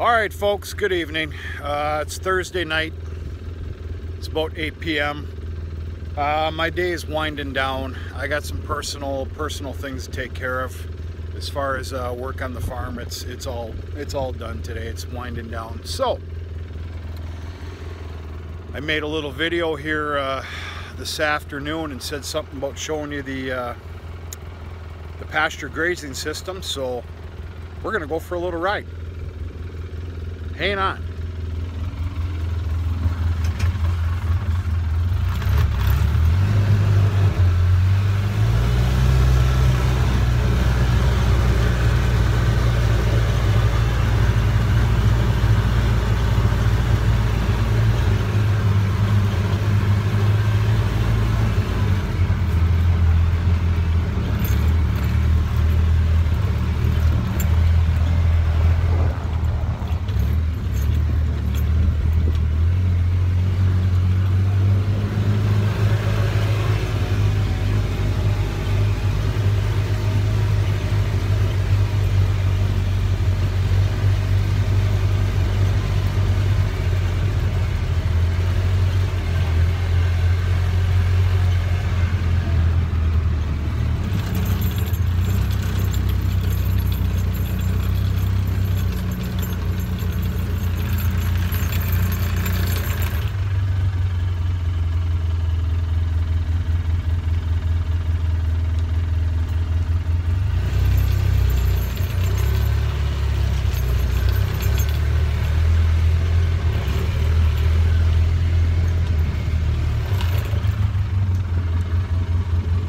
All right, folks, good evening. It's Thursday night. It's about 8 p.m. My day is winding down. I got some personal things to take care of. As far as work on the farm, it's all done today. It's winding down. So I made a little video here this afternoon and said something about showing you the pasture grazing system. So we're gonna go for a little ride. Hang on.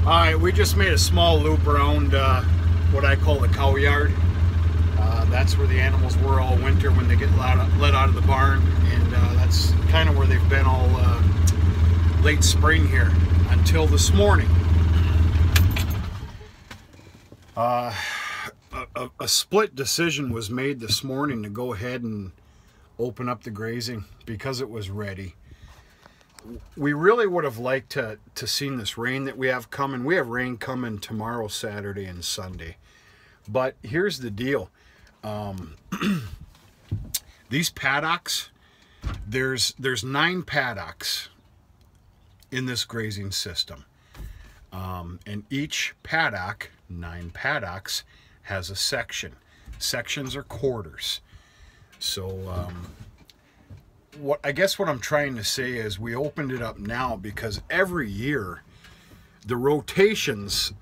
Alright, we just made a small loop around what I call the cow yard. That's where the animals were all winter when they get let out of the barn, and that's kind of where they've been all late spring here until this morning. A split decision was made this morning to go ahead and open up the grazing because it was ready. We really would have liked to seen this rain that we have coming. We have rain coming tomorrow, Saturday, and Sunday. But here's the deal. These paddocks, there's 9 paddocks in this grazing system. And each paddock, 9 paddocks, has a section. Sections are quarters. So, I guess what I'm trying to say is we opened it up now because every year the rotations,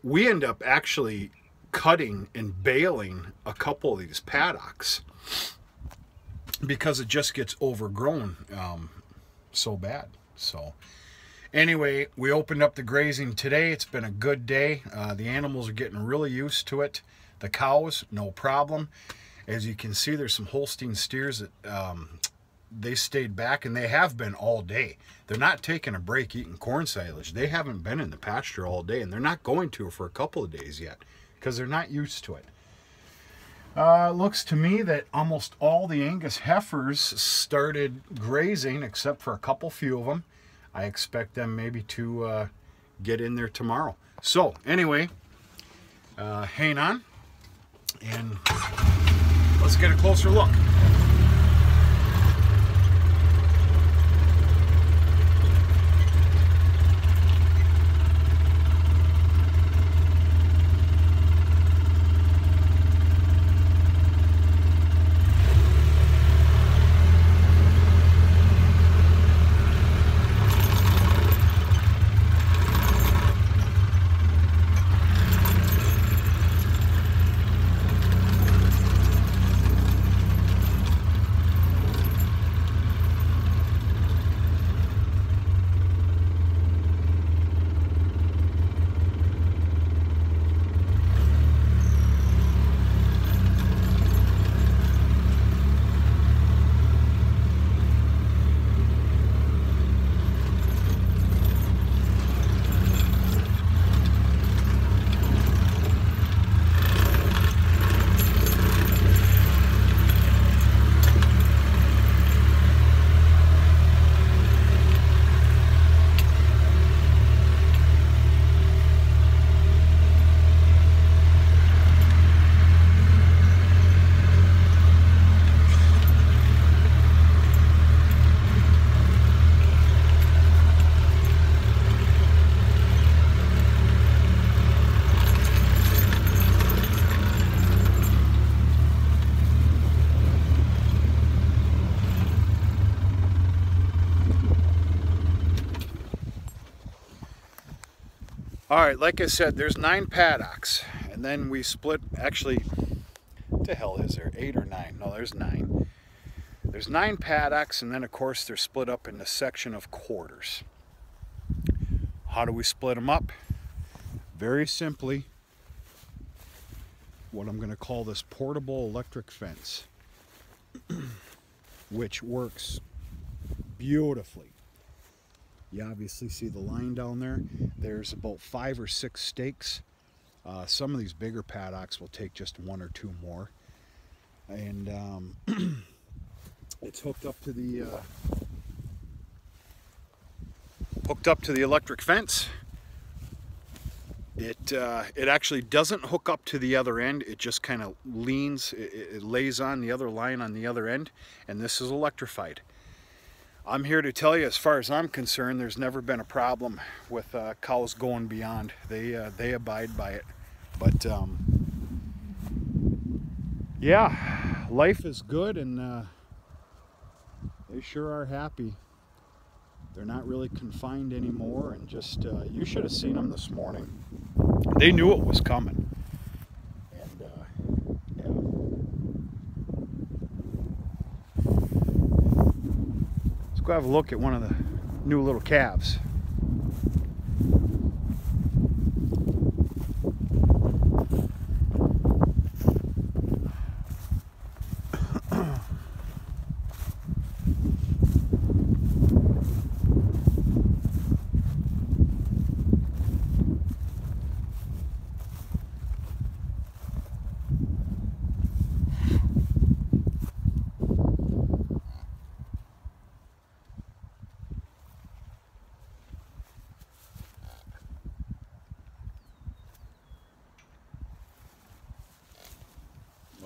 we end up actually cutting and baling a couple of these paddocks because it just gets overgrown so bad. So anyway, we opened up the grazing today. It's been a good day. The animals are getting really used to it. The cows, no problem. As you can see, there's some Holstein steers that they stayed back, and they have been all day. They're not taking a break eating corn silage. They haven't been in the pasture all day, and they're not going to for a couple of days yet because they're not used to it. It looks to me that almost all the Angus heifers started grazing except for a few of them. I expect them maybe to get in there tomorrow. So anyway, hang on, and let's get a closer look. All right, like I said, there's 9 paddocks, and then we split, actually, what the hell is there, 8 or 9? No, there's 9. There's 9 paddocks, and then of course they're split up into a section of quarters. How do we split them up? Very simply, what I'm going to call this portable electric fence, which works beautifully. You obviously see the line down there. There's about 5 or 6 stakes. Some of these bigger paddocks will take just 1 or 2 more. And it's hooked up to the electric fence. It actually doesn't hook up to the other end. It just kind of leans. It lays on the other line on the other end, and this is electrified. I'm here to tell you, as far as I'm concerned, there's never been a problem with cows going beyond. They abide by it. But yeah, life is good, and they sure are happy. They're not really confined anymore, and just you should have seen them this morning. They knew it was coming. And yeah. Let's go have a look at one of the new little calves.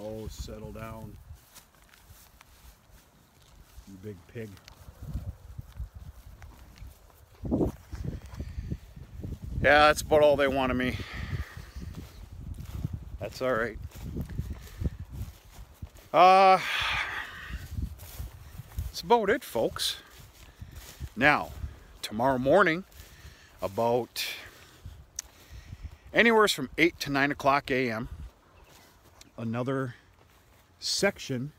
Oh, settle down, you big pig. Yeah, that's about all they want of me. That's all right. That's about it, folks. Now, tomorrow morning, about anywhere from 8 to 9 o'clock a.m., another section.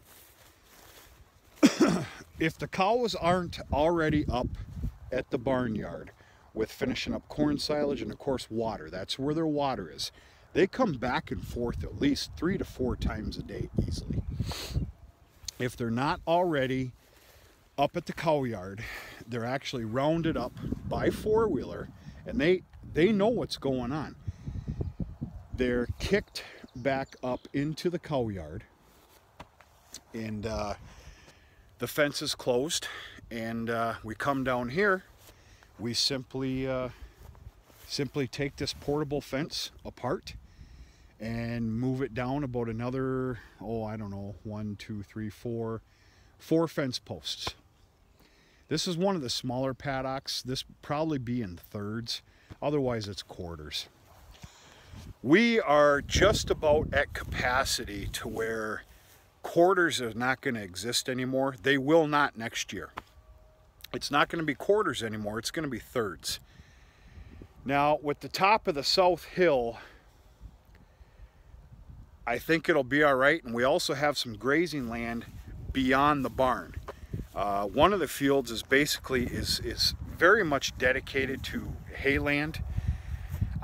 If the cows aren't already up at the barnyard with finishing up corn silage and of course water, that's where their water is. They come back and forth at least 3 to 4 times a day easily. If they're not already up at the cow yard, they're actually rounded up by 4-wheeler, and they know what's going on. They're kicked back up into the cow yard, and the fence is closed, and we come down here. We simply take this portable fence apart and move it down about another, oh, I don't know, 1, 2, 3, 4 fence posts. This is one of the smaller paddocks. This probably be in thirds, otherwise it's quarters. We are just about at capacity to where quarters are not going to exist anymore. They will not next year. It's not going to be quarters anymore. It's going to be thirds. Now, with the top of the south hill, I think it'll be all right. And we also have some grazing land beyond the barn. One of the fields is basically is very much dedicated to hay land.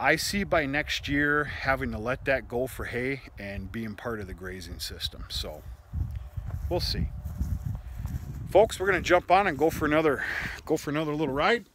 I see by next year having to let that go for hay and being part of the grazing system. So we'll see. Folks, we're going to jump on and go for another little ride.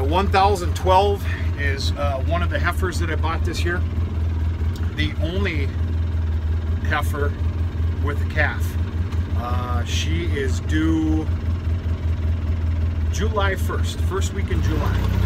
1012 is one of the heifers that I bought this year. The only heifer with a calf. She is due July 1st, first week in July.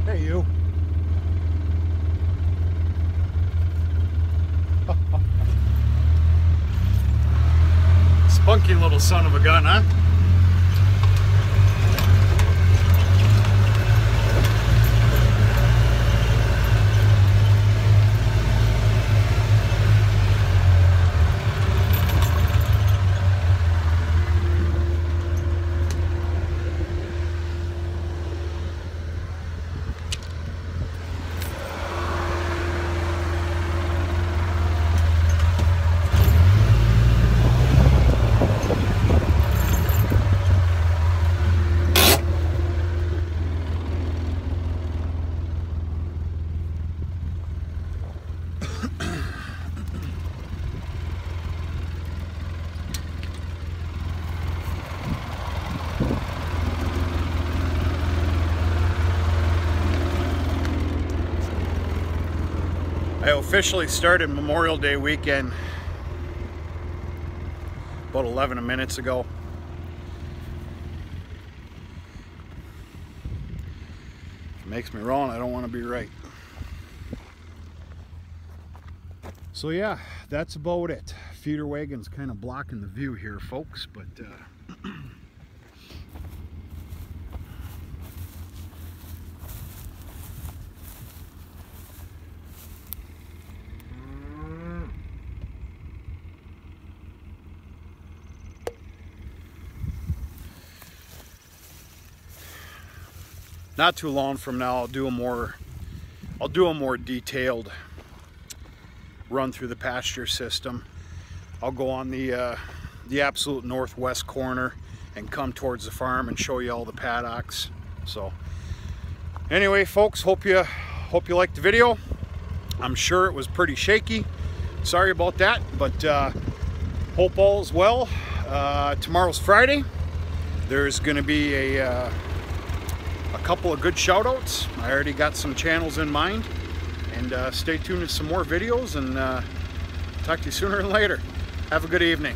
Hey, you. Spunky little son of a gun, huh? I officially started Memorial Day weekend about 11 minutes ago. If it makes me wrong, I don't want to be right. So yeah, that's about it. Feeder wagon's kind of blocking the view here, folks, but not too long from now, I'll do a more detailed run through the pasture system. I'll go on the absolute northwest corner and come towards the farm and show you all the paddocks. So anyway, folks, hope you liked the video. I'm sure it was pretty shaky. Sorry about that, but hope all is well. Tomorrow's Friday. There's going to be a couple of good shout outs. I already got some channels in mind, and stay tuned to some more videos, and talk to you sooner than later. Have a good evening.